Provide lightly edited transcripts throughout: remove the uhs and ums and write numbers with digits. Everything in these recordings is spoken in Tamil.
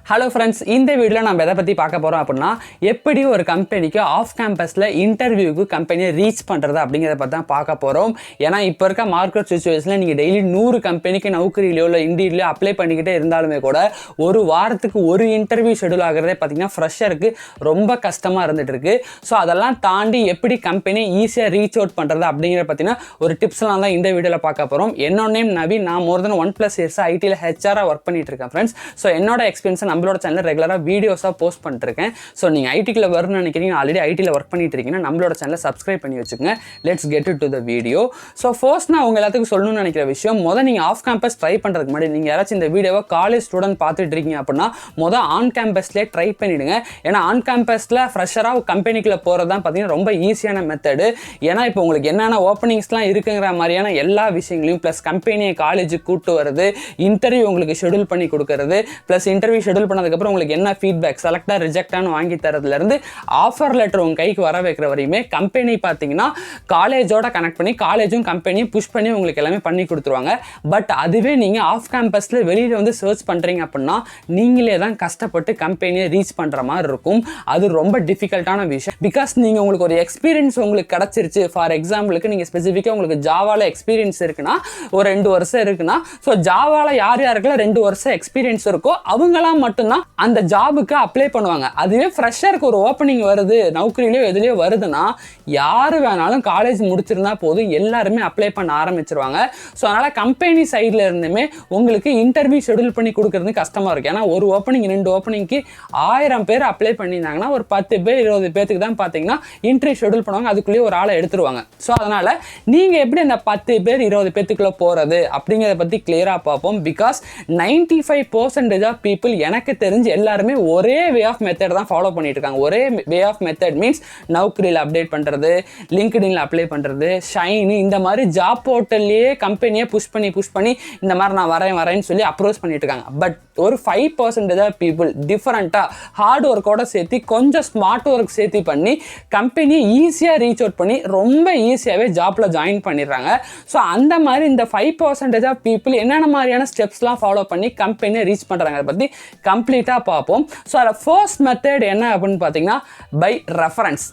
ஹலோ ஃப்ரெண்ட்ஸ், இந்த வீடியோவில் நம்ம எதை பற்றி பார்க்க போகிறோம் அப்படின்னா, எப்படி ஒரு கம்பெனிக்கு ஆஃப் கேம்பஸில் இன்டர்வியூக்கு கம்பெனியை ரீச் பண்ணுறது அப்படிங்கிறத பற்றி தான் பார்க்க போகிறோம். ஏன்னா இப்போ இருக்க மார்க்கெட் சுச்சுவேஷனில் நீங்கள் டெய்லி 100 கம்பெனிக்கு நௌக்கரியிலையோ இல்லை இண்டீட்லையோ அப்ளை பண்ணிக்கிட்டே இருந்தாலுமே கூட ஒரு வாரத்துக்கு ஒரு இன்டர்வியூ ஷெடியூல் ஆகிறதே பார்த்தீங்கன்னா ஃப்ரெஷருக்கு ரொம்ப கஷ்டமாக இருந்துகிட்டு இருக்குது. ஸோ அதெல்லாம் தாண்டி எப்படி கம்பெனியை ஈஸியாக ரீச் அவுட் பண்ணுறது அப்படிங்கிற பார்த்தீங்கன்னா ஒரு டிப்ஸ்லாம் தான் இந்த வீடியோவில் பார்க்க போகிறோம். என்னோட நேம் நவீன். நான் மோர் தென் 1+ இயர்ஸ் ஐடியில் ஹெச்ஆராக ஒர்க் பண்ணிட்டு இருக்கேன் ஃப்ரெண்ட்ஸ். ஸோ என்னோட எக்ஸ்பீரியன்ஸை நம்மளோட சேனலில் ரெகுலராக வீடியோஸாக போஸ்ட் பண்ணிருக்கேன். ஸோ நீங்கள் ஐடிக்குள்ள வரணும்னு நினைக்கிறீங்க, ஆல்ரெடி ஐடியில் ஒர்க் பண்ணிட்டு இருக்கீங்கன்னா நம்மளோட சேனலை சப்ஸ்கிரைப் பண்ணி வச்சுக்கோங்க. Let's get to the video. So first நான் உங்கள் எல்லாத்துக்கும் சொல்லணும்னு நினைக்கிற விஷயம், நீங்கள் ஆஃப் கேம்பஸ் ட்ரை பண்ணுறதுக்கு முன்னாடி நீங்கள் யாராச்சும் இந்த வீடியோவை காலேஜ் ஸ்டூடெண்ட் பார்த்துட்டு இருக்கீங்க அப்படின்னா ஆன் கேம்பஸ்லேயே ட்ரை பண்ணிவிடுங்க. ஏன்னா ஆன் கேம்பஸில் ஃப்ரெஷராக கம்பெனிக்குள்ளே போகிறது தான் பார்த்தீங்கன்னா ரொம்ப ஈஸியான மெத்தடு. ஏன்னா இப்போ உங்களுக்கு என்னென்ன ஓப்பனிங்ஸ்லாம் இருக்குங்கிற மாதிரியான எல்லா விஷயங்களையும் ப்ளஸ் கம்பெனியை காலேஜுக்கு கூப்பிட்டு வருது, இன்டர்வியூ உங்களுக்கு ஷெடியூல் பண்ணி கொடுக்கறது, ப்ளஸ் இன்டர்வியூ ஷெடியூல் பண்ணதுக்கப்புறம் உங்களுக்கு என்ன ஃபீட்பேக், செலக்டாக ரிஜெக்டானு வாங்கி தரதுலேருந்து ஆஃபர் லெட்டர் உங்கள் கைக்கு வர வைக்கிற வரையுமே கம்பெனி பார்த்தீங்கன்னா காலேஜோட கனெக்ட் பண்ணி காலேஜும் கம்பெனியும் புஷ் பண்ணி உங்களுக்கு எல்லாமே பண்ணி கொடுத்துருவாங்க. பட் அதுவே நீங்கள் ஆஃப் கேம்பஸில் வெளியில் வந்து சர்ச் பண்ணுறீங்க அப்படின்னா நீங்களே தான் கஷ்டப்பட்டு கம்பெனியை ரீச் பண்ணுற மாதிரி இருக்கும். அது ரொம்ப டிஃபிகல்ட்டான விஷயம். பிகாஸ் நீங்கள் உங்களுக்கு ஒரு எக்ஸ்பீரியன்ஸ் உங்களுக்கு கிடச்சிருச்சு. ஃபார் எக்ஸாம்பிளுக்கு நீங்கள் ஸ்பெசிஃபிக்காக உங்களுக்கு ஜாவாவில் எக்ஸ்பீரியன்ஸ் இருக்குன்னா, ஒரு 2 வருஷம் இருக்குன்னா, ஸோ ஜாவாவில் யார் யாருக்கெல்லாம் 2 வருஷம் எக்ஸ்பீரியன்ஸ் இருக்கோ அவங்களாம் மட்டும்தான் அந்த ஜாபுக்கு அப்ளை பண்ணுவாங்க. அதுவே ஃப்ரெஷருக்கு ஒரு ஓப்பனிங் வருது, நௌக்கரியிலையோ எதுலையோ வருதுன்னா யார் வேணாலும் காலேஜ் முடிச்சிருந்தா போதும் எல்லாருமே அப்ளை பண்ண ஆரம்பிச்சிருவாங்க. ஸோ அதனால் கம்பெனி சைடில் இருந்துமே உங்களுக்கு இன்டர்வியூ ஷெடியூல் பண்ணி கொடுக்குறது கஷ்டமாக இருக்குது. ஏன்னா ஒரு ஓப்பனிங் 2 ஓப்பனிங்க்கு 1000 பேர் அப்ளை பண்ணியிருந்தாங்கன்னா ஒரு 10 பேர் 20 பேருக்கு தான் பார்த்தீங்கன்னா இன்டர்வியூ ஷெடியூல் பண்ணுவாங்க. அதுக்குள்ளேயே ஒரு ஆளை எடுத்துருவாங்க. ஸோ அதனால் நீங்கள் எப்படி அந்த 10 பேர் 20 பேத்துக்குள்ளே போகிறது அப்படிங்கிறத பற்றி கிளியராக பார்ப்போம். பிகாஸ் 95% ஆஃப் பீப்புள் எனக்கு தெரிஞ்சு எல்லாருமே ஒரே வே ஆஃப் மெத்தட் தான் ஃபாலோ பண்ணிட்டு இருக்காங்க. ஒரே வே ஆஃப் மெத்தட் மீன்ஸ் நௌக்கரியில் அப்டேட் பண்ணுறது, லிங்க்டின்ல அப்ளை பண்ணுறது, ஷைனி, இந்த மாதிரி ஜாப் போர்ட்டல்லையே கம்பெனியை புஷ் பண்ணி இந்த மாதிரி நான் வரேன்னு சொல்லி அப்ரோச் பண்ணிட்டு இருக்காங்க. பட் ஒரு 5% ஆஃப் பீப்புள் டிஃபரெண்ட்டாக ஹார்ட் ஒர்க்கோட சேர்த்து கொஞ்சம் ஸ்மார்ட் ஒர்க் சேர்த்து பண்ணி கம்பெனியை ஈஸியாக ரீச் அவுட் பண்ணி ரொம்ப ஈஸியாகவே ஜாப்பில் ஜாயின் பண்ணிடுறாங்க. ஸோ அந்த மாதிரி இந்த 5% ஆஃப் பீப்புள் என்னென்ன மாதிரியான ஸ்டெப்ஸ்லாம் ஃபாலோ பண்ணி கம்பெனியை ரீச் பண்ணுறாங்க அதை பற்றி கம்ப்ளீட்டாக பார்ப்போம். ஸோ அதில் ஃபர்ஸ்ட் மெத்தட் என்ன அப்படின்னு பார்த்தீங்கன்னா பை ரெஃபரன்ஸ்.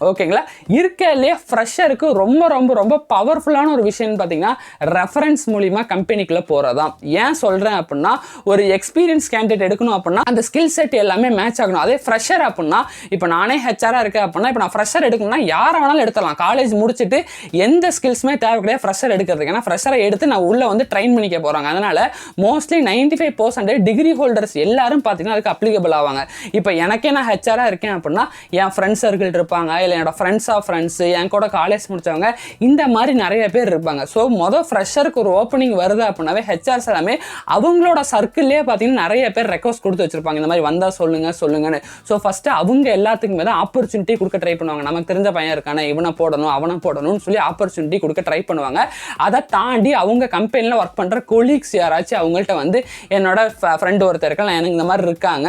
ஓகேங்களா, இருக்கலே ஃப்ரெஷருக்கு ரொம்ப ரொம்ப ரொம்ப பவர்ஃபுல்லான ஒரு விஷயம்னு பார்த்தீங்கன்னா ரெஃபரன்ஸ் மூலிமா கம்பெனிக்குள்ளே போகிறது தான். ஏன் சொல்கிறேன் அப்படின்னா, ஒரு எக்ஸ்பீரியன்ஸ் கேண்டிடேட் எடுக்கணும் அப்படின்னா அந்த ஸ்கில் செட் எல்லாமே மேட்ச் ஆகணும். அதே ஃப்ரெஷர் அப்படின்னா, இப்போ நானே ஹெச்ஆராக இருக்கேன் அப்படின்னா, இப்போ நான் ஃப்ரெஷர் எடுக்கணும்னா யாரை வேணாலும் எடுத்துடலாம். காலேஜ் முடிச்சுட்டு எந்த ஸ்கில்ஸுமே தேவை கிடையாது ஃப்ரெஷர் எடுக்கிறதுக்கு. ஏன்னா ஃப்ரெஷரை எடுத்து நான் உள்ளே வந்து ட்ரெயின் பண்ணிக்க போகிறாங்க. அதனால் மோஸ்ட்லி 95% டிகிரி ஹோல்டர்ஸ் எல்லாரும் பார்த்தீங்கன்னா அதுக்கு அப்ளிகபிள் ஆவாங்க. இப்போ எனக்கே நான் ஹெச்ஆராக இருக்கேன் அப்படின்னா என் ஃப்ரெண்ட்ஸ் சர்க்கிள் இருப்பாங்க, இல்லை என்னோட ஃப்ரெண்ட்ஸ் ஆஃப் ஃப்ரெண்ட்ஸ், என் கூட காலேஜ் முடித்தவங்க, இந்த மாதிரி நிறைய பேர் இருப்பாங்க. ஸோ ஃப்ரெஷருக்கு ஒரு ஓப்பனிங் வருது அப்படின்னாவே ஹெச்ஆர்ஸ் எல்லாமே அவங்களோட சர்க்கிள்லேயே பார்த்தீங்கன்னா நிறைய பேர் ரெக்வஸ்ட் கொடுத்து வச்சிருப்பாங்க, இந்த மாதிரி வந்தால் சொல்லுங்கன்னு. ஸோ ஃபஸ்ட்டு அவங்க எல்லாத்துக்குமே தான் ஆப்பர்ச்சுனிட்டி கொடுக்க ட்ரை பண்ணுவாங்க. நமக்கு தெரிஞ்ச பையன் இருக்கானே, இவனை போடணும் அவனை போடணும்னு சொல்லி ஆப்பர்ச்சுனிட்டி கொடுக்க ட்ரை பண்ணுவாங்க. அதை தாண்டி அவங்க கம்பெனியில் ஒர்க் பண்ணுற கொலீக்ஸ் யாராச்சும் அவங்கள்ட்ட வந்து என்னோட ஃப்ரெண்டு ஒருத்தர் இருக்கலாம், எனக்கு இந்த மாதிரி இருக்காங்க,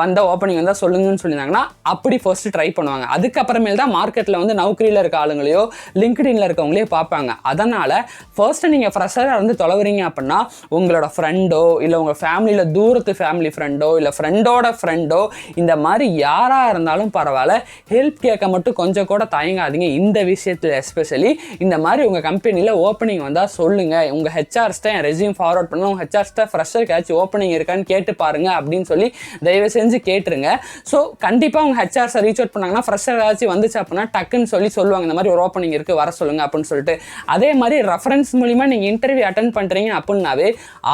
வந்த ஓப்பனிங் வந்தால் சொல்லுங்கன்னு சொல்லியிருந்தாங்கன்னா அப்படி ஃபர்ஸ்ட் ட்ரை பண்ணுவாங்க. அதுக்கப்புறமேல் தான் மார்க்கெட்டில் வந்து நௌக்கரியில் இருக்க ஆளுங்களையோ லிங்க்டின்ல இருக்கவங்களையோ பார்ப்பாங்க. அதனால் ஃபர்ஸ்ட்டு நீங்கள் ஃப்ரெஷராக இருந்து தொலைவீங்க அப்படின்னா உங்களோட ஃப்ரெண்டோ இல்லை உங்கள் ஃபேமிலியில் தூரத்து ஃபேமிலி ஃப்ரெண்டோ இல்லை ஃப்ரெண்டோட ஃப்ரெண்டோ இந்த மாதிரி யாராக இருந்தாலும் பரவாயில்ல, ஹெல்ப் கேட்க மட்டும் கொஞ்சம் கூட தயங்காதீங்க. இந்த விஷயத்தில் எஸ்பெஷலி இந்த மாதிரி உங்கள் கம்பெனியில் ஓப்பனிங் வந்தால் சொல்லுங்கள், உங்கள் ஹெச்ஆர்ஸ்ட்டை என் ரெஸ்யூம் ஃபார்வர்ட் பண்ணணும், உங்கள் ஹெச்ஆர்ஸ்ட்டை ஃப்ரெஷருக்கு ஏதாச்சும் ஓப்பனிங் இருக்கான்னு கேட்டு பாருங்கள் அப்படின்னு சொல்லி தயவு செஞ்சு கேட்டுருங்க. ஸோ கண்டிப்பாக உங்கள் ஹெச்ஆர்ஸை ரீச் அவுட் பண்ணாங்கன்னா ஃப்ரெஷர் ஏதாச்சும் வந்துச்சு அப்படின்னா டக்குன்னு சொல்லுவாங்க, இந்த மாதிரி ஒரு ஓப்பனிங் இருக்குது வர சொல்லுங்க அப்படின்னு சொல்லிட்டு. அதே மாதிரி ரெஃபரன்ஸ் மூலிமா நீங்கள் இன்டர்வியூ அட்டென்ட் பண்ணுறீங்க அப்படின்னாவே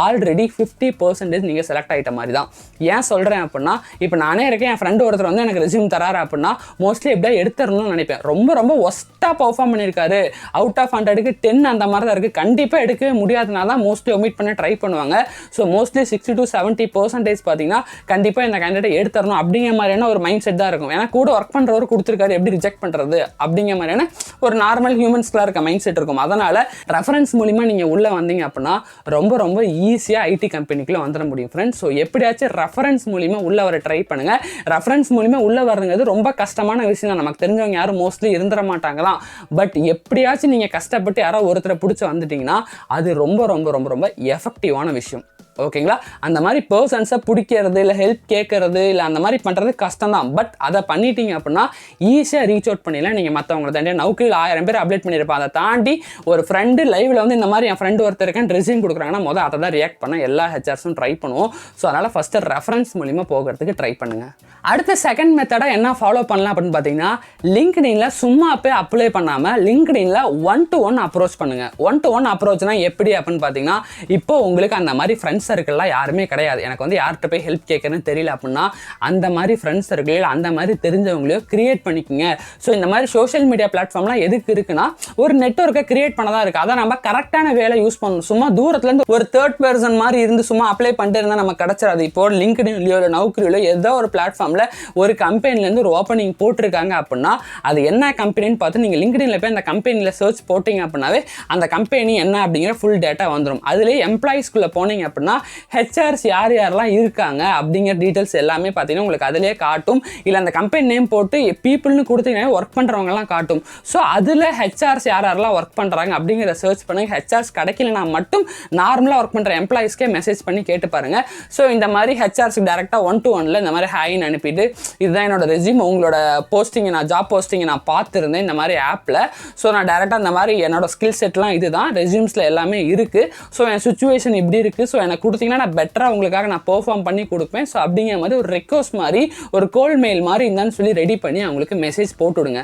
ஆல்ரெடி 50% நீங்கள் செலக்ட் ஆகிட்ட மாதிரி தான். ஏன் சொல்கிறேன் அப்படின்னா, இப்போ நானே இருக்கேன், என் ஃப்ரெண்டு ஒருத்தர் வந்து எனக்கு ரெஸ்யூம் தராரு அப்படின்னா மோஸ்ட்லி எப்படியா எடுத்துடணும்னு நினைப்பேன். ரொம்ப ஒஸ்ட்டாக பர்ஃபார்ம் பண்ணியிருக்காரு, அவுட் ஆஃப் 100க்கு 10 அந்த மாதிரி தான் இருக்குது, கண்டிப்பாக எடுக்கவே முடியாதனால தான் மோஸ்ட்லி ஒமிட் பண்ண ட்ரை பண்ணுவாங்க. ஸோ மோஸ்ட்லி 60 to 70% பார்த்தீங்கன்னா கண்டிப்பாக இந்த கேண்டிடேட் எடுத்துடணும் அப்படிங்கிற மாதிரியான ஒரு மைண்ட் செட் தான் இருக்கும். ஏன்னா கூட ஒர்க் பண்ணுறவர் கொடுத்துருக்காரு, எப்படி ரிஜெக்ட் பண்ணுறது அப்படிங்கிற மாதிரியான ஒரு நார்மல் ஹியூமன்ஸ்க்குலாம் இருக்க மைண்ட் செட் இருக்கும். அதனால் ரெஃபரன்ஸ் மூலிமா நீங்கள் உள்ளே வந்தீங்க அப்படின்னா ரொம்ப ஈஸியாக ஐடி கம்பெனிக்குள்ளே வந்துட முடியும் ஃப்ரெண்ட்ஸ். ஸோ எப்படியாச்சும் ரெஃபரன்ஸ் மூலிமா உள்ளே வர ட்ரை பண்ணுங்கள். ரெஃபரன்ஸ் மூலிமா உள்ளே வரதுங்கிறது ரொம்ப கஷ்டமான விஷயம் தான். நமக்கு தெரிஞ்சவங்க யாரும் மோஸ்ட்லி இருந்துட மாட்டாங்க தான். பட் எப்படியாச்சும் நீங்கள் கஷ்டப்பட்டு யாரோ ஒருத்தரை பிடிச்சி வந்துட்டிங்கன்னா அது ரொம்ப எஃபெக்டிவான விஷயம். ஓகேங்களா. அந்த மாதிரி பர்சன்ஸை பிடிக்கிறது இல்லை ஹெல்ப் கேட்கறது இல்லை அந்த மாதிரி பண்ணுறது கஷ்டம் தான். பட் அதை பண்ணிட்டீங்க அப்படின்னா ஈஸியாக ரீச் அவுட் பண்ணிடலாம். நீங்கள் மற்றவங்களை தாண்டி நௌக்கரியில் 1000 பேர் அப்டேட் பண்ணியிருப்பேன். அதை தாண்டி ஒரு ஃப்ரெண்டு லைவில் வந்து இந்த மாதிரி என் ஃப்ரெண்டு ஒருத்தர் இருக்கேன் ரெஸ்யூம் கொடுக்குறாங்கன்னா முதல் அதை தான் ரியாக்ட் பண்ண எல்லா ஹெச்ஆர்ஸும் ட்ரை பண்ணுவோம். ஸோ அதனால் ஃபஸ்ட்டு ரெஃபரன்ஸ் மூலிமா போகிறதுக்கு ட்ரை பண்ணுங்கள். அடுத்த செகண்ட் மெத்தடாக என்ன ஃபாலோ பண்ணலாம் அப்படின்னு பார்த்தீங்கன்னா, லிங்க்டின்ல சும்மா போய் அப்ளை பண்ணாமல் லிங்க்டின்ல 1-to-1 அப்ரோச் பண்ணுங்கள். 1-to-1 அப்ரோச்னா எப்படி அப்படின்னு பார்த்தீங்கன்னா, இப்போ உங்களுக்கு அந்த மாதிரி ஃப்ரெண்ட்ஸ் சர்க்கிள்லாம் யாருமே கிடையாது, எனக்கு வந்து யார்கிட்ட போய் ஹெல்ப் கேட்கறதுன்னு தெரியல அப்படின்னா அந்த மாதிரி ஃப்ரெண்ட்ஸ் சர்க்கிள் அந்த மாதிரி தெரிஞ்சவங்களையோ கிரியேட் பண்ணிக்கோங்க. ஸோ இந்த மாதிரி சோஷியல் மீடியா பிளாட்ஃபார்ம்லாம் எதுக்கு இருக்குன்னா ஒரு நெட்வொர்க்கை கிரியேட் பண்ண தான் இருக்குது. அதை நம்ம கரெக்டான வேலை யூஸ் பண்ணணும். சும்மா தூரத்துலேருந்து ஒரு தேர்ட் பர்சன் மாதிரி இருந்து சும்மா அப்ளை பண்ணிட்டு இருந்தால் நம்ம கிடச்சிடாது. இப்போ லிங்க்டின்லையோ இல்லை நௌக்கரியிலோ ஏதோ ஒரு பிளாட்ஃபார்மில் ஒரு கம்பெனிலேருந்து ஒரு ஓப்பனிங் போட்டிருக்காங்க அப்படின்னா அது என்ன கம்பெனின்னு பார்த்து நீங்கள் லிங்க்டின்ல போய் அந்த கம்பெனியில் சர்ச் போட்டிங்க அப்படின்னாவே அந்த கம்பெனி என்ன அப்படிங்கிற ஃபுல் டேட்டா வந்துடும். அதுலேயே எம்ப்ளாயிஸ்குள்ளே போனீங்க அப்படின்னா ஹெச்ஆர்ஸ் யார் யாரெல்லாம் இருக்காங்க அப்படிங்கிற டீட்டெயில்ஸ் எல்லாமே பார்த்தீங்கன்னா உங்களுக்கு அதிலே காட்டும். இல்லை அந்த கம்பெனி நேம் போட்டு பீப்புள்னு கொடுத்தீங்கன்னா ஒர்க் பண்ணுறவங்கலாம் காட்டும். ஸோ அதில் ஹெச்ஆர்ஸ் யார் யாரெல்லாம் ஒர்க் பண்ணுறாங்க அப்படிங்கிற சர்ச் பண்ணுங்க. ஹெச்ஆர்ஸ் கிடைக்கலனா மட்டும் நார்மலாக ஒர்க் பண்ணுற எம்ப்ளாயிஸ்க்கே மெசேஜ் பண்ணி கேட்டு பாருங்க. ஸோ இந்த மாதிரி ஹெச்ஆர்ஸ்க்கு டேரெக்டாக 1-to-1 இந்த மாதிரி ஹைன்னு அனுப்பிட்டு இதுதான் என்னோட ரெஸ்யூம், உங்களோட போஸ்டிங் நான் ஜாப் போஸ்டிங் நான் பார்த்துருந்தேன் இந்த மாதிரி ஆப்பில். ஸோ நான் டேரெக்டாக இந்த மாதிரி என்னோட ஸ்கில் செட்லாம் இதுதான் ரெஸ்யூம்ஸில் எல்லாமே இருக்குது. ஸோ என் சுச்சுவேஷன் இப்படி இருக்குது. ஸோ எனக்கு கொடுத்தீங்கன்னா நான் பெட்டராக உங்களுக்காக நான் பெர்ஃபார்ம் பண்ணி கொடுப்பேன். ஸோ அப்படிங்கிற மாதிரி ஒரு ரெக்வஸ்ட் மாதிரி ஒரு கோல் மெயில் மாதிரி இருந்தான்னு சொல்லி ரெடி பண்ணி அவங்களுக்கு மெசேஜ் போட்டுவிடுங்க.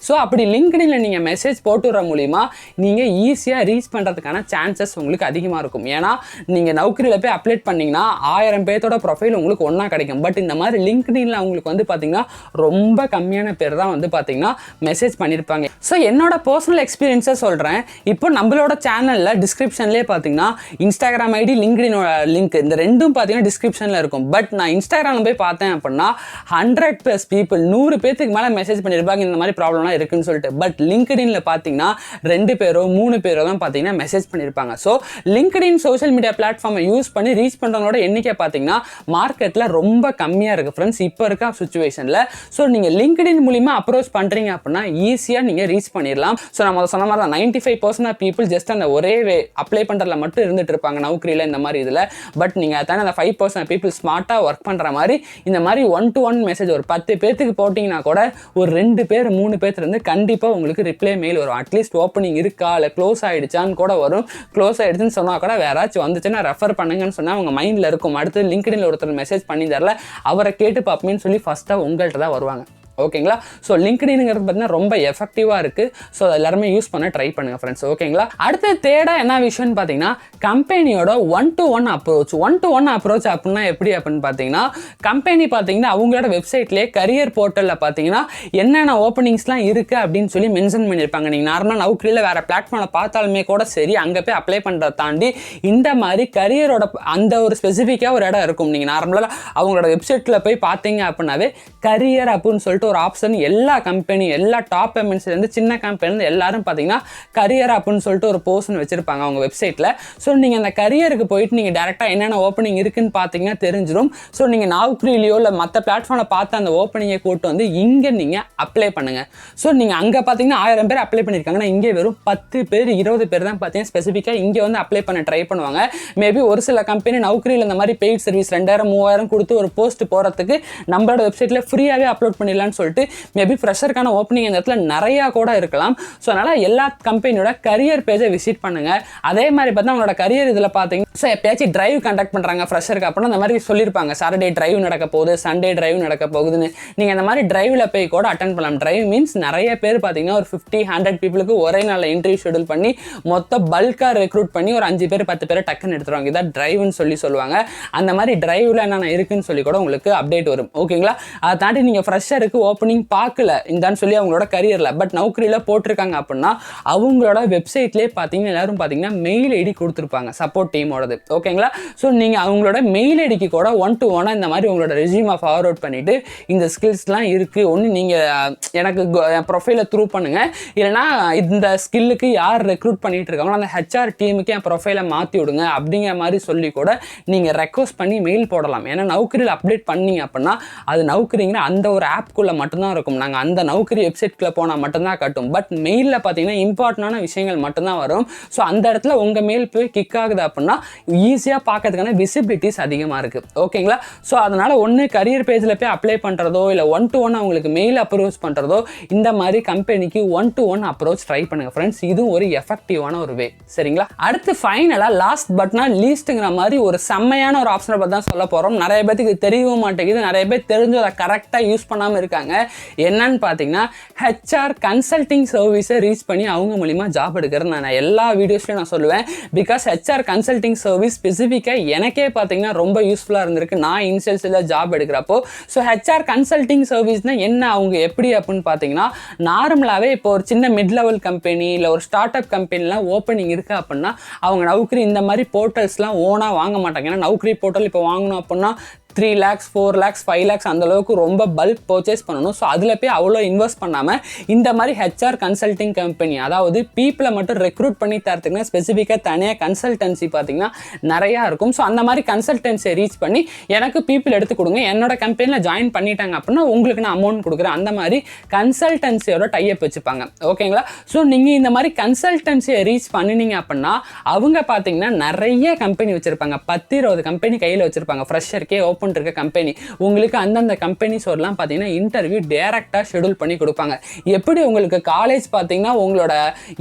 ஸோ அப்படி லிங்க்டின்ல நீங்கள் மெசேஜ் போட்டுற மூலிமா நீங்கள் ஈஸியாக ரீச் பண்ணுறதுக்கான சான்சஸ் உங்களுக்கு அதிகமாக இருக்கும். ஏன்னா நீங்கள் நௌக்கரியில் போய் அப்ளேட் பண்ணிங்கன்னா 1000 பேர்த்தோட ப்ரொஃபைல் உங்களுக்கு ஒன்றா கிடைக்கும். பட் இந்த மாதிரி லிங்க்டின்ல உங்களுக்கு வந்து பார்த்தீங்கன்னா ரொம்ப கம்மியான பேர் தான் வந்து பார்த்தீங்கன்னா மெசேஜ் பண்ணியிருப்பாங்க. ஸோ என்னோட பர்சனல் எக்ஸ்பீரியன்ஸை சொல்கிறேன். இப்போ நம்மளோட சேனலில் டிஸ்கிரிப்ஷன்லேயே பார்த்தீங்கன்னா இன்ஸ்டாகிராம் ஐடி லிங்க்டினோட லிங்க் இந்த ரெண்டும் பார்த்தீங்கன்னா டிஸ்கிரிப்ஷனில் இருக்கும். பட் நான் இன்ஸ்டாகிராமில் போய் பார்த்தேன் அப்படின்னா 100+ பீப்புள் 100 பேருக்கு மேலே மெசேஜ் பண்ணியிருப்பாங்க இந்த மாதிரி ப்ராப்ளம் இருக்குன்னு சொல்லிட்டு. பட் லிங்க்டின்ல பாத்தீங்கன்னா 2 பேரோ 3 பேரோ தான் பாத்தீங்கன்னா மெசேஜ் பண்ணிருப்பாங்க. சோ லிங்க்டின் சோஷியல் மீடியா பிளாட்ஃபார்மை யூஸ் பண்ணி ரீச் பண்றவங்களோட எண்ணிக்கை பாத்தீங்கன்னா மார்க்கெட்ல ரொம்ப கம்மியா இருக்கு ஃப்ரெண்ட்ஸ் இப்போ இருக்க சுச்சுவேஷன்ல. சோ நீங்க லிங்க்டின் மூலமா அப்ரோச் பண்றீங்க அப்படின்னா ஈஸியா நீங்க ரீச் பண்ணிடலாம். சோ நம்ம சொன்ன மாதிரி தான் 95% ஆஃப் பீப்புள் ஜஸ்ட் அந்த ஒரே வே அப்ளை பண்றதுல மட்டும் இருந்துட்டு இருப்பாங்க நௌக்கரியில இந்த மாதிரி இதுல. பட் நீங்க தானே அந்த 5% பீப்புள் ஸ்மார்ட்டா ஒர்க் பண்ற மாதிரி இந்த மாதிரி 1-to-1 மெசேஜ் ஒரு 10 பேருக்கு போட்டீங்கன்னா கூட ஒரு 2 பேர் 3 பேர் இருந்து கண்டிப்பாக உங்களுக்கு ரிப்ளை மெயில் வரும். அட்லீஸ்ட் ஓப்பனிங் இருக்கா இல்லை க்ளோஸ் ஆகிடுச்சான்னு கூட வரும். க்ளோஸ் ஆகிடுச்சுன்னு சொன்னால் கூட வேறாச்சும் வந்துச்சுன்னா ரெஃபர் பண்ணுங்கன்னு சொன்னால் அவங்க மைண்டில் இருக்கும். அடுத்து லிங்க்டின்ல ஒருத்தர் மெசேஜ் பண்ணி தரல அவரை கேட்டு பார்ப்போம்னு சொல்லி ஃபஸ்ட்டாக உங்கள்கிட்ட தான் வருவாங்க. ஓகேங்களா. ஸோ லிங்க்டின்ங்கிறது பார்த்தீங்கன்னா ரொம்ப எஃபெக்டிவாக இருக்குது. ஸோ அதை எல்லாருமே யூஸ் பண்ண ட்ரை பண்ணுங்கள் ஃப்ரெண்ட்ஸ். ஓகேங்களா. அடுத்த தேடாக என்ன விஷயம்னு பார்த்தீங்கன்னா கம்பெனியோட 1-to-1 அப்ரோச். 1-to-1 அப்ரோச் அப்படின்னா எப்படி அப்படின்னு பார்த்தீங்கன்னா கம்பெனி பார்த்தீங்கன்னா அவங்களோட வெப்சைட்லேயே கரியர் போர்ட்டலில் பார்த்தீங்கன்னா என்னென்ன ஓப்பனிங்ஸ்லாம் இருக்குது அப்படின்னு சொல்லி மென்ஷன் பண்ணியிருப்பாங்க. நீங்கள் நார்மலாக நௌக்கரியில் வேறு பிளாட்ஃபார்மில் பார்த்தாலுமே கூட சரி அங்கே போய் அப்ளை பண்ணுறத தாண்டி இந்த மாதிரி கரியரோட அந்த ஒரு ஸ்பெசிஃபிக்காக ஒரு இடம் இருக்கும். நீங்கள் நார்மலாக அவங்களோட வெப்சைட்டில் போய் பார்த்தீங்க அப்படின்னாவே கரியர் அப்படின்னு சொல்லிட்டு ஒரு ஆப்ஷன் எல்லா கம்பெனி எல்லா டாப் எம்என்சிலேருந்து சின்ன கம்பெனிலேருந்து எல்லாரும் பார்த்தீங்கன்னா கரியர் அப்படின்னு சொல்லிட்டு ஒரு போர்ஷன் வச்சிருப்பாங்க அவங்க வெப்சைட்டில். ஸோ நீங்கள் அந்த கரியருக்கு போயிட்டு நீங்கள் டேரெக்டாக என்னென்ன ஓப்பனிங் இருக்குன்னு பார்த்தீங்கன்னா தெரிஞ்சிடும். ஸோ நீங்கள் நௌக்கரியிலையோ இல்லை மற்ற பிளாட்ஃபார்மில் பார்த்து அந்த ஓப்பனிங்கை கூட்டு வந்து இங்கே நீங்கள் அப்ளை பண்ணுங்கள். ஸோ நீங்கள் அங்கே பார்த்தீங்கன்னா 1000 பேர் அப்ளை பண்ணியிருக்காங்கன்னா இங்கே வெறும் 10 பேர் 20 பேர் தான் பார்த்தீங்கன்னா ஸ்பெசிஃபிக்காக இங்கே வந்து அப்ளை பண்ண ட்ரை பண்ணுவாங்க. மேபி ஒரு சில கம்பெனி நௌக்கரியில் இந்த மாதிரி பெய்ட் சர்வீஸ் 2000-3000 கொடுத்து ஒரு போஸ்ட் போகிறதுக்கு நம்மளோட வெப்சைட்டில் ஃப்ரீயாகவே அப்லோட் பண்ணிடலான்னு சொல்லிட்டு மேபி ஃப்ரெஷருக்கான ஓப்பனிங் இந்த இடத்துல நிறையா கூட இருக்கலாம். ஸோ அதனால் எல்லா கம்பெனியோட கரியர் பேஜை விசிட் பண்ணுங்கள். அதே மாதிரி பார்த்தா அவங்களோட கரியர் இதில் பார்த்தீங்கன்னா ஸோ எப்பயாச்சும் டிரைவ் கண்டக்ட் பண்ணுறாங்க ஃப்ரெஷருக்கு அப்படின்னா அந்த மாதிரி சொல்லியிருப்பாங்க சாட்டர்டே டிரைவ் நடக்க போகுது சண்டே டிரைவ் நடக்க போகுதுன்னு. நீங்கள் இந்த மாதிரி டிரைவில் போய் கூட அட்டன் பண்ணலாம். டிரைவ் மீன்ஸ் நிறைய பேர் பார்த்தீங்கன்னா ஒரு 50-100 பீப்புளுக்கு ஒரே நாளில் இன்டர்வியூ ஷெடியூல் பண்ணி மொத்த பல்காக ரெக்ரூட் பண்ணி ஒரு 5 பேர் 10 பேர் டக்குன்னு எடுத்துருவாங்க. இதான் டிரைவ்னு சொல்லுவாங்க. அந்த மாதிரி டிரைவில் என்னென்ன இருக்குன்னு சொல்லி கூட உங்களுக்கு அப்டேட் வரும். ஓகேங்களா. அதை தாண்டி நீங்கள் ஃப்ரெஷருக்கு ஓப்பனிங் பார்க்கல இந்தான்னு சொல்லி அவங்களோட கரியரில் பட் நௌக்கரியில் போட்டிருக்காங்க அப்படின்னா அவங்களோட வெப்சைட்லேயே பார்த்தீங்கன்னா எல்லாரும் பார்த்தீங்கன்னா மெயில் ஐடி கொடுத்துருப்பாங்க சப்போர்ட் டீமோடது. ஓகேங்களா. ஸோ நீங்கள் அவங்களோட மெயில் ஐடிக்கு கூட 1-to-1 இந்த மாதிரி உங்களோட ரெஸ்யூமை ஃபார்வர்ட் பண்ணிவிட்டு இந்த ஸ்கில்ஸ்லாம் இருக்குது ஒன்று நீங்கள் எனக்கு ப்ரொஃபைலை த்ரூ பண்ணுங்கள் இல்லைனா இந்த ஸ்கில்லுக்கு யார் ரெக்ரூட் பண்ணிகிட்டு இருக்காங்களோ அந்த ஹெச்ஆர் டீமுக்கு என் ப்ரொஃபைலை மாற்றி விடுங்க அப்படிங்கிற மாதிரி சொல்லி கூட நீங்கள் ரெக்வஸ்ட் பண்ணி மெயில் போடலாம். ஏன்னா நௌக்கரியில் அப்டேட் பண்ணிங்க அப்படின்னா அது நௌக்கரிங்கிற அந்த ஒரு ஆப்குள்ளே மட்டும்தான் இருக்கும். நாங்கள் அந்த நௌக்கரி வெப்சைட்குள்ளே போனால் மட்டும்தான் காட்டும். பட் மெயிலில் பார்த்தீங்கன்னா இம்பார்ட்டண்டான விஷயங்கள் மட்டும்தான் வரும். ஸோ அந்த இடத்துல உங்கள் மெயில் போய் கிக் ஆகுது அப்படின்னா ஈஸியாக பார்க்கறதுக்கான விசிபிலிட்டிஸ் அதிகமாக இருக்குது. ஓகேங்களா? ஸோ அதனால் ஒன்று கரியர் பேஜில் போய் அப்ளை பண்ணுறதோ இல்லை 1-to-1 அவங்களுக்கு மெயில் அப்ரோச் பண்ணுறதோ இந்த மாதிரி கம்பெனிக்கு 1-to-1 அப்ரோச் ட்ரை பண்ணுங்கள் ஃப்ரெண்ட்ஸ். இதுவும் ஒரு எஃபெக்டிவான ஒரு வே. சரிங்களா? அடுத்து ஃபைனலாக லாஸ்ட் பட் நாட் லீஸ்ட்டுங்கிற மாதிரி ஒரு செம்மையான ஒரு ஆப்ஷனை பற்றி தான் சொல்ல போகிறோம். நிறைய பேருக்கு தெரியவும் மாட்டேங்குது, நிறைய பேர் தெரிஞ்சு அதை கரெக்டாக யூஸ் பண்ணாமல் இருக்காங்க. என்னன்னு பார்த்தீங்கன்னா ஹெச்ஆர் கன்சல்டிங் சர்வீஸை ரீச் பண்ணி அவங்க மூலிமா ஜாப் எடுக்கிறது நான் எல்லா வீடியோஸ்லையும் நான் சொல்லுவேன். பிகாஸ் ஹெச்ஆர் கன்சல்டிங் சர்வீஸ் ஸ்பெசிஃபிக்காக எனக்கே பார்த்தீங்கன்னா ரொம்ப யூஸ்ஃபுல்லாக இருந்திருக்கு நான் இனிஷியல்ஸில் ஜாப் எடுக்கிறப்போ. ஸோ ஹெச்ஆர் கன்சல்டிங் சர்வீஸ்னால் என்ன, அவங்க எப்படி அப்படின்னு பார்த்தீங்கன்னா நார்மலாகவே இப்போ ஒரு சின்ன மிட் லெவல் கம்பெனி இல்லை ஒரு ஸ்டார்ட் அப் கம்பெனிலாம் ஓப்பனிங் இருக்குது அப்படின்னா அவங்க நௌக்கரி இந்த மாதிரி போர்ட்டல்ஸ்லாம் ஓனாக வாங்க மாட்டாங்க. ஏன்னா நௌக்கரி போர்ட்டல் இப்போ வாங்கணும் அப்படின்னா 3 lakhs 4 lakhs 5 lakhs அந்த அளவுக்கு ரொம்ப பல்க் பர்ச்சேஸ் பண்ணணும். ஸோ அதில் போய் அவ்வளோ இன்வெஸ்ட் பண்ணாமல் இந்த மாதிரி ஹெச்ஆர் கன்சல்டிங் கம்பெனி, அதாவது பீப்புளை மட்டும் ரெக்ரூட் பண்ணி தரத்துக்குன்னா ஸ்பெசிஃபிக்காக தனியாக கன்சல்டன்சி பார்த்தீங்கன்னா நிறையா இருக்கும். ஸோ அந்த மாதிரி கன்சல்டன்சியை ரீச் பண்ணி எனக்கு பீப்புள் எடுத்து கொடுங்க, என்னோட கம்பெனியில் ஜாயின் பண்ணிட்டாங்க அப்படின்னா உங்களுக்கு நான் அமௌண்ட் கொடுக்குறேன், அந்த மாதிரி கன்சல்டன்சியோட டைப் வச்சுப்பாங்க. ஓகேங்களா? ஸோ நீங்கள் இந்த மாதிரி கன்சல்டன்சியை ரீச் பண்ணினீங்க அப்படின்னா அவங்க பார்த்தீங்கன்னா நிறைய கம்பெனி வச்சுருப்பாங்க, 10-20 கம்பெனி கையில் வச்சுருப்பாங்க. ஃப்ரெஷருக்கே ஓப்பன் இருக்க கம்பெனி உங்களுக்கு அந்தந்த கம்பெனிஸோடலாம் பார்த்தீங்கன்னா இன்டர்வியூ டேரெக்டாக ஷெடியூல் பண்ணி கொடுப்பாங்க. எப்படி உங்களுக்கு காலேஜ் பார்த்தீங்கன்னா உங்களோட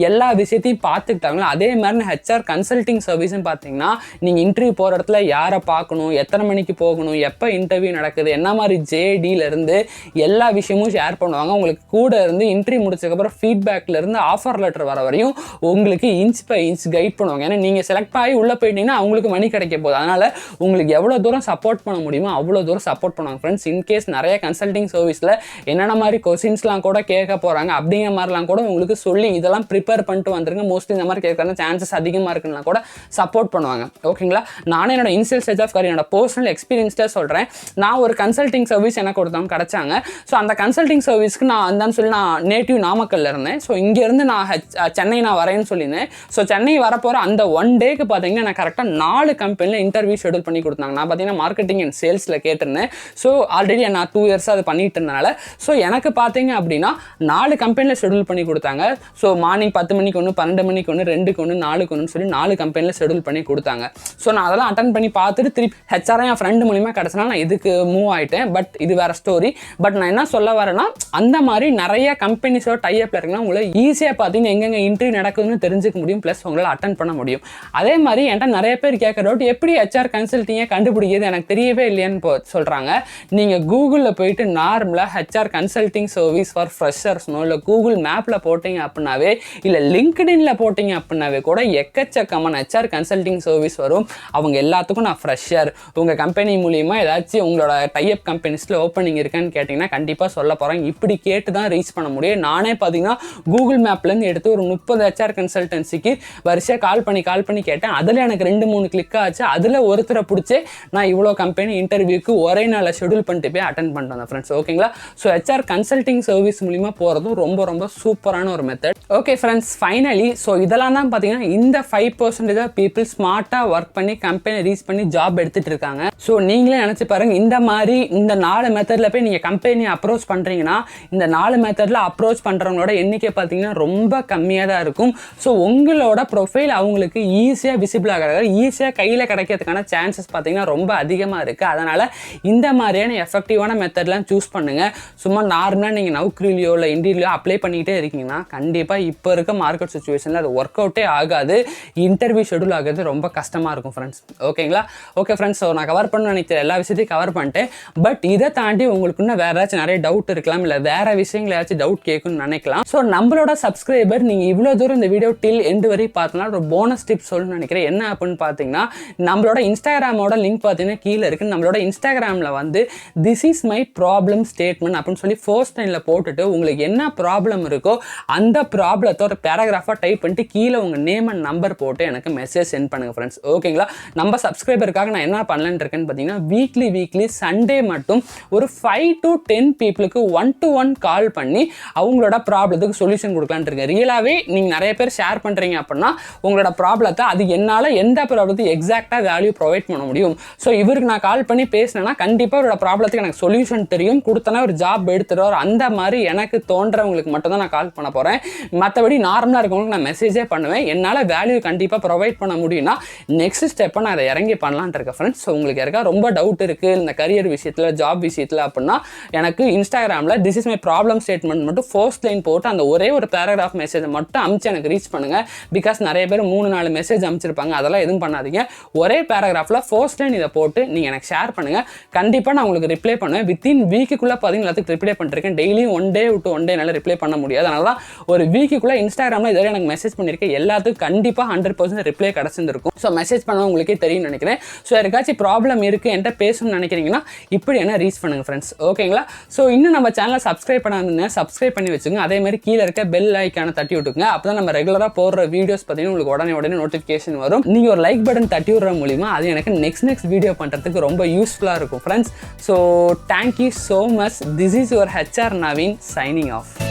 எல்லா விஷயத்தையும் பார்த்துக்கிட்டாங்களோ அதே மாதிரி ஹெச்ஆர் கன்சல்டிங் சர்வீஸ்ன்னு பார்த்தீங்கன்னா நீங்கள் இன்டர்வியூ போகிற இடத்துல யாரை பார்க்கணும், எத்தனை மணிக்கு போகணும், எப்போ இன்டர்வியூ நடக்குது, என்ன மாதிரி ஜேடியிலேருந்து எல்லா விஷயமும் ஷேர் பண்ணுவாங்க. உங்களுக்கு கூட இருந்து இன்டர்வியூ முடிச்சதுக்கப்புறம் ஃபீட்பேக்லேருந்து ஆஃபர் லெட்டர் வர வரையும் உங்களுக்கு இன்ச் பை இன்ச் கைட் பண்ணுவாங்க. ஏன்னா நீங்கள் செலக்ட் ஆகி உள்ளே போயிட்டீங்கன்னா அவங்களுக்கு மணி கிடைக்க போகுது. அதனால் உங்களுக்கு எவ்வளோ தூரம் சப்போர்ட் பண்ண முடியுமோ அவ்வளோ தூரம் சப்போர்ட் பண்ணுவாங்க ஃப்ரெண்ட்ஸ். இன்கேஸ் நிறைய கன்சல்டிங் சர்வீஸில் என்னென்ன மாதிரி கொஸ்டின்ஸ்லாம் கூட கேட்க போகிறாங்க அப்படிங்கிற மாதிரிலாம் கூட உங்களுக்கு சொல்லி இதெல்லாம் ப்ரிப்பேர் பண்ணிட்டு வந்துருங்க. மோஸ்ட்லி இந்த மாதிரி கேட்கறது சான்சஸ் அதிகமாக இருக்குன்னா கூட சப்போர்ட் பண்ணுவாங்க. ஓகேங்களா? நானே என்னோட இனிஷியல் ஸ்டேஜ் ஆஃப் கரியர் என்னோட பர்சனல் எக்ஸ்பீரியன்ஸ்டாக சொல்கிறேன். நான் ஒரு கன்சல்டிங் சர்வீஸ் எனக்கு ஒருத்தவங்க கிடச்சாங்க. ஸோ அந்த கன்சல்டிங் சர்வீஸ்க்கு நான் அந்தான்னு சொல்லி நான் நேட்டிவ் நாமக்கல்ல இருந்தேன். ஸோ இங்கேருந்து நான் சென்னை நான் வரேன்னு சொல்லியிருந்தேன். ஸோ சென்னை வரப்போகிற அந்த 1 டேக்கு பார்த்தீங்கன்னா நான் கரெக்டாக 4 கம்பெனியில் இன்டர்வியூ ஷெடியூல் பண்ணி கொடுத்தாங்க. நான் பார்த்தீங்கன்னா மார்க்கெட்டிங் அண்ட் சேல்ஸில் கேட்டிருந்தேன். ஸோ ஆல்ரெடி நான் 2 இயர்ஸாக அதை பண்ணிட்டு இருந்தனால ஸோ எனக்கு பார்த்தீங்க அப்படின்னா 4 கம்பெனியில் ஷெடியூல் பண்ணி கொடுத்தாங்க. ஸோ மார்னிங் 10 மணிக்கு ஒன்று, 12 மணிக்கு ஒன்று, 2க்கு ஒன்று, 4க்கு ஒன்று சொல்லி 4 கம்பெனியில் ஷெடியூல் பண்ணி கொடுத்தாங்க. ஸோ நான் அதெல்லாம் அட்டன் பண்ணி பார்த்துட்டு திருப்பி ஹெச்ஆர் என் ஃப்ரெண்டு மூலிமா கிடச்சினா நான் இதுக்கு மூவ் ஆகிட்டேன். பட் இது வேறு ஸ்டோரி. பட் நான் என்ன சொல்ல வரேன்னா அந்த மாதிரி நிறைய கம்பெனிஸோட டைப்பில் இருக்குன்னா உங்களை ஈஸியாக பார்த்தீங்கன்னா எங்கெங்கே இன்டர்வியூ நடக்குதுன்னு தெரிஞ்சுக்க முடியும், ப்ளஸ் உங்களால் அட்டன் பண்ண முடியும். அதே மாதிரி என்கிட்ட நிறைய பேர் கேட்குற டவுட், எப்படி ஹெச்ஆர் கன்சல்டிங்கை கண்டுபிடிக்கிறது எனக்கு தெரியவே இல்லையான்னு சொல்கிறாங்க. நீங்கள் கூகுளில் போயிட்டு நார்மலாக ஹெச்ஆர் கன்சல்டிங் சர்வீஸ் ஃபார் ஃப்ரெஷர்ஸ்னோ இல்லை கூகுள் மேப்பில் போட்டிங்க அப்படின்னாவே இல்லை லிங்க்டின்ல போட்டிங்க அப்படின்னாவே கூட எக்கச்சக்கமான ஹெச்ஆர் கன்சல்டிங் சர்வீஸ் வரும். அவங்க எல்லாத்துக்கும் நான் ஃப்ரெஷர், உங்கள் கம்பெனி மூலிமா ஏதாச்சும் உங்களோட டைப் கம்பெனிஸில் ஓப்பனிங் இருக்கான்னு கேட்டிங்கன்னா கண்டிப்பாக சொல்ல போகிறேன். இப்படி கேட்டு தான் ரீச் பண்ண முடியும். நானே பார்த்தீங்கன்னா கூகுள் மேப்லேருந்து எடுத்து ஒரு 30 ஹெச்ஆர் கன்சல்டன்சிக்கு வரிசையாக கால் பண்ணி கேட்டேன். அதில் எனக்கு 2-3 கிளிக் ஆச்சு. அதில் ஒருத்தரை பிடிச்சி நான் இவ்வளோ கம்பெனி இன்டர்வியூக்கு ஒரே நாளில் ஷெடியூல் பண்ணிட்டு போய் அட்டன் பண்ணிட்டு வந்தேன் ஃப்ரெண்ட்ஸ். ஓகேங்களா? ஸோ ஹெச்ஆர் கன்சல்டிங் சர்வீஸ் மூலிமா போகிறதும் ரொம்ப ரொம்ப சூப்பரான ஒரு method. Okay friends, finally so இதெல்லாம் தான் பார்த்தீங்கன்னா இந்த 5% ஆஃப் பீப்புள் ஸ்மார்ட்டாக ஒர்க் பண்ணி கம்பெனி ரீச் பண்ணி ஜாப் எடுத்துகிட்டு இருக்காங்க. ஸோ நீங்களே நினச்சி பாருங்கள், இந்த மாதிரி இந்த 4 மெத்தடில் போய் நீங்கள் கம்பெனியை அப்ரோச் பண்ணுறீங்கன்னா இந்த 4 மெத்தடில் அப்ரோச் பண்ணுறவங்களோட எண்ணிக்கை பார்த்தீங்கன்னா ரொம்ப கம்மியாக தான் இருக்கும். ஸோ உங்களோட ப்ரொஃபைல் அவங்களுக்கு ஈஸியாக விசிபிள் ஆகிறது, ஈஸியாக கையில் கிடைக்கிறதுக்கான சான்சஸ் பார்த்தீங்கன்னா ரொம்ப அதிகமாக இருக்குது. அதனால் இந்த மாதிரியான எஃபெக்டிவான மெத்தட்லாம் சூஸ் பண்ணுங்கள். சும்மா நார்மலாக நீங்கள் நௌக்கரிலையோ இல்லை இண்டீரியோ அப்ளை பண்ணிக்கிட்டே இருக்கீங்கன்னா கண்டிப்பாக இப்போ இருக்க மார்க்கெட் சுச்சுவேஷனில் அது ஒர்க் அவுட்டே ஆகாது. இன்டர்வியூ ஷெடியூல் ஆகிறது ரொம்ப கஷ்டமாக இருக்கும் ஃப்ரெண்ட்ஸ். ஓகேங்களா? ஓகே ஃப்ரெண்ட்ஸ், ஸோ நான் கவர் பண்ண நினைக்கிற எல்லா விஷயத்தையும் கவர் பண்ணிட்டேன். பட் இதை தாண்டி உங்களுக்கு இன்னும் வேறு ஏதாச்சும் நிறைய டவுட் இருக்கலாம், இல்லை வேறு விஷயங்கள் ஏதாச்சும் டவுட் கேட்கணும்னு நினைக்கலாம். ஸோ நம்மளோட சப்ஸ்கிரைபர் நீங்கள் இவ்வளோ தூரம் இந்த வீடியோ டில் எண்டு வரை பார்த்தோன்னா ஒரு போனஸ் டிப்ஸ் சொல்லணும்னு நினைக்கிறேன். என்ன அப்படின்னு பார்த்தீங்கன்னா நம்மளோட இன்ஸ்டாகிராமோட லிங்க் பார்த்தீங்கன்னா கீழே இருக்குது. நம்மளோட இன்ஸ்டாகிராமில் வந்து this is my problem statement அப்படின்னு சொல்லி ஃபர்ஸ்ட் லைனில் போட்டுட்டு உங்களுக்கு என்ன ப்ராப்ளம் இருக்கோ அந்த ப்ராப்ளத்தை ஒரு பேராகிராஃபாக டைப் பண்ணிட்டு கீழே உங்கள் நேம் அண்ட் நம்பர் போட்டு எனக்கு மெசேஜ் சென்ட் பண்ணுங்கள் ஃப்ரெண்ட்ஸ். ஓகேங்களா? நம்ம சப்ஸ்கிரைபருக்காக நான் என்ன பண்ணலான்னு இருக்கேன்னு பார்த்தீங்கன்னா வீக்லி சண்டே மட்டும் ஒரு 5 to 10 பீப்புளுக்கு 1-to-1 கால் பண்ணி அவங்களோட ப்ராப்ளத்துக்கு சொல்யூஷன் கொடுக்கலான்னு இருக்கேன். ரியலாகவே நீங்கள் நிறைய பேர் ஷேர் பண்ணுறீங்க அப்படின்னா உங்களோட ப்ராப்ளத்தை அது என்னால் எந்த ப்ராப்ளத்துக்கு எக்ஸாக்டாக வேல்யூ ப்ரொவைட் பண்ண முடியும். ஸோ இவருக்கு நான் கால் பண்ணி பேசினேன்னா கண்டிப்பாக அவரோட ப்ராப்ளத்துக்கு எனக்கு சொல்யூஷன் தெரியும், கொடுத்தனா ஒரு ஜாப் எடுத்துடுவார். அந்த மாதிரி எனக்கு தோன்றவங்களுக்கு மட்டும் தான் நான் கால் பண்ண போகிறேன். மற்றபடி நார்மலாக இருக்கவங்களுக்கு நான் மெசேஜே பண்ணுவேன். என்னால் வேல்யூ கண்டிப்பாக ப்ரொவைட் பண்ண முடியும்னா நெக்ஸ்ட் ஸ்டெப்பை நான் அதை இறங்கி பண்ணலான்ட்டு இருக்கேன் ஃப்ரெண்ட்ஸ். ஸோ உங்களுக்கு யாருக்கா ரொம்ப டவுட் இருக்குது இந்த கரியர் விஷயத்தில், ஜாப் விஷயத்தில் அப்படின்னா எனக்கு இன்ஸ்டாகிராமில் this is my problem statement மட்டும் ஃபர்ஸ்ட் லைன் போட்டு அந்த ஒரே ஒரு பேராகிராஃப் மெசேஜை மட்டும் அமுச்சு எனக்கு ரீச் பண்ணுங்கள். பிகாஸ் நிறைய பேர் 3-4 மெசேஜ் அனுப்பிச்சிருப்பாங்க, அதெல்லாம் எதுவும் பண்ணாதீங்க. ஒரே பேராகிராஃபில் ஃபர்ஸ்ட் லைன் இதை போட்டு நீங்கள் எனக்கு ஷேர் பண்ணுங்கள். கண்டிப்பாக நான் உங்களுக்கு ரிப்ளை பண்ணுவேன். வித்தின் வீக்குக்குள்ளே பார்த்தீங்கன்னா எல்லாத்துக்கும் ரிப்ளை பண்ணிருக்கேன். டெய்லி 1 day to 1 day என்னால் ரிப்ளை பண்ண முடியாது. அதனால தான் ஒரு வீக்குக்குள்ளே இன்ஸ்டாகிராமில் இதுவரை எனக்கு மெசேஜ் பண்ணியிருக்கேன். எல்லாத்துக்கும் கண்டிப்பாக 100% ரிப்ளை கிடச்சிருக்கும். ஸோ மெசேஜ் பண்ண உங்களுக்கே தெரியும்னு நினைக்கிறேன். ஸோ யாருக்காச்சும் ப்ராப்ளம் இருக்குது என்கிட்ட பேசணும்னு நினைக்கிறீங்கன்னா இப்படி என்ன ரீச் பண்ணுங்கள் ஃப்ரெண்ட்ஸ். ஓகேங்களா? ஸோ இன்னும் நம்ம சேனலை சப்ஸ்கிரைப் பண்ணாமல் சப்ஸ்கிரைப் பண்ணி வச்சுங்க. அதே மாதிரி கீழே இருக்க பெல் ஐக்கானை தட்டி விட்டுங்க. அப்போ தான் நம்ம ரெகுலராக போடுற வீடியோஸ் பார்த்தீங்கன்னா உங்களுக்கு உடனே நோட்டிஃபிகேஷன் வரும். நீங்கள் ஒரு லைக் பட்டன் தட்டி விடுற மூலிமா அது எனக்கு நெக்ஸ்ட் வீடியோ பண்ணுறதுக்கு ரொம்ப யூஸ்ஃபுல்லாக இருக்கும் friends. So thank you so much. This is your HR Naveen signing off.